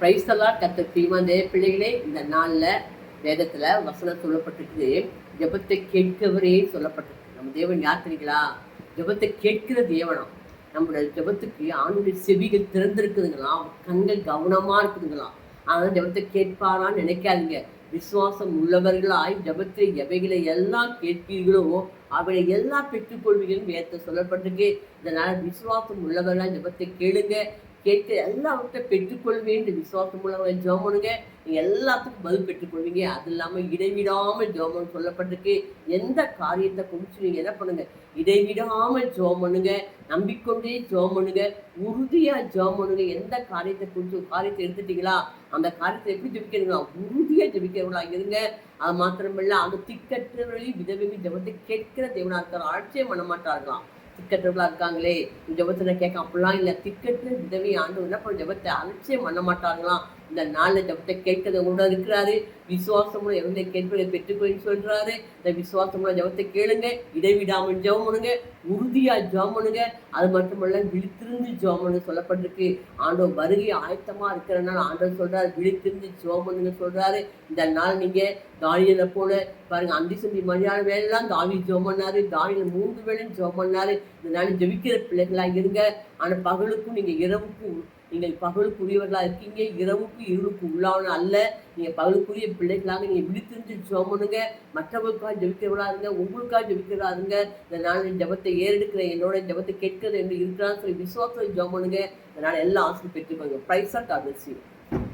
Price எல்லாம் கர்த்தர் பிரியமான பிள்ளைகளே, இந்த நாளில் வேதத்தில் வசனம் சொல்லப்பட்டிருக்கு. ஜெபத்தை கேட்கவரே சொல்லப்பட்டிருக்கு. நம்ம தேவன் யார் தெரியுங்களா? ஜெபத்தை கேட்கிற தேவனம். நம்மளோட ஜெபத்துக்கு ஆணுடைய செவிகள் திறந்திருக்குதுங்களாம், கண்கள் கவனமாக இருக்குதுங்களாம். ஆனால் ஜெபத்தை கேட்பாரான்னு நினைக்காதீங்க. விசுவாசம் உள்ளவர்களாய் ஜெபத்தில் எவைகளை எல்லாம் கேட்பீர்களோ அவைகளை எல்லாம் பெற்றுக்கொள்வீங்கன்னு வேதத்தை சொல்லப்பட்டிருக்கு. இதனால் விசுவாசம் உள்ளவர்களாய் ஜெபத்தை கேளுங்க. கேட்டு எல்லாவற்றை பெற்றுக்கொள்வேன் என்று விசுவாசம் உள்ளவங்க ஜெபம் பண்ணுங்க. நீங்கள் எல்லாத்துக்கும் பதில் பெற்றுக்கொள்வீங்க. அது இல்லாமல் இடைவிடாமல் ஜெபம் சொல்லப்பட்டிருக்கு. எந்த காரியத்தை குறித்து நீங்கள் என்ன பண்ணுங்க, இடைவிடாமல் ஜெபம் பண்ணுங்க. நம்பிக்கொண்டே ஜெபம் பண்ணுங்க. உறுதியாக ஜெபம் பண்ணுங்க. எந்த காரியத்தை குறித்து காரியத்தை எடுத்துட்டீங்களா, அந்த காரியத்தை எப்படி ஜெபிக்கிறீங்களா, உறுதியாக ஜெபிக்கிறவங்களா இருங்க. அது மாத்திரமில்ல, அந்த திக்கற்றவர்களையும் விதவையும் ஜெபத்தை கேட்கிற தேவனா இருக்கிற ஆட்சியம் பண்ண மாட்டார்களாம். திக்கற்றவர்களாக இருக்காங்களே, ஜெபத்தை கேட்க அப்படிலாம் இல்லை. திக்கற்ற விதவை ஆண்டு என்ன பண்ண ஜெபத்தை அலட்சியம் பண்ண மாட்டாங்களாம். இந்த நாளில் ஜெபத்தை கேட்கறது கூட இருக்கிறாரு. விசுவாசமுள்ள எவனை கேட்பதை பெற்றுக்கொள்ளுன்னு சொல்றாரு. இந்த விசுவாசமுள்ள ஜெபத்தை கேளுங்க. இடைவிடாமல் ஜெபம் பண்ணுங்க. உறுதியாக ஜெபம் பண்ணுங்க. அது மட்டுமல்ல, விழித்திருந்து ஜெபம் பண்ணு சொல்லப்பட்டிருக்கு. ஆண்டவர் வருகை ஆயத்தமாக இருக்கிறனால ஆண்டவர் சொல்றாரு, விழித்திருந்து ஜெபம் பண்ணுங்க சொல்றாரு. இந்த நாள் நீங்க தானியேலை போல பாருங்க, அந்தி சந்தி மணியான வேலையெல்லாம் தாவீது ஜெபம் பண்ணாரு. தானியேல் 3 வேளையும் ஜெபம் பண்ணாரு. இந்த நாள் ஜெபிக்கிற பிள்ளைகளாக இருங்க. ஆனால் பகலுக்கும் நீங்கள் இரவுக்கும் நீங்கள் பகலுக்குரியவர்களாக இருக்கீங்க. இரவுக்கு இருளுக்கு உள்ளான அல்ல. நீங்கள் பகலுக்குரிய பிள்ளைகளாக நீங்கள் விழித்திருந்து ஜெபம் பண்ணுங்க. மற்றவர்களுக்காக ஜெபிக்கிறவர்களாக இருங்க. உங்களுக்காக ஜெபிக்கிறதா இருங்க. இந்த நாள் ஜெபத்தை ஏறெடுக்கிறேன், என்னோட ஜெபத்தை கேட்கிறது என்று இருக்கிறான்னு சொல்லி விசுவாசத்தை ஜெபம் பண்ணுங்க. இதனால் எல்லா ஆசையும் பெற்றுக்கோங்க. Praise are God bless you.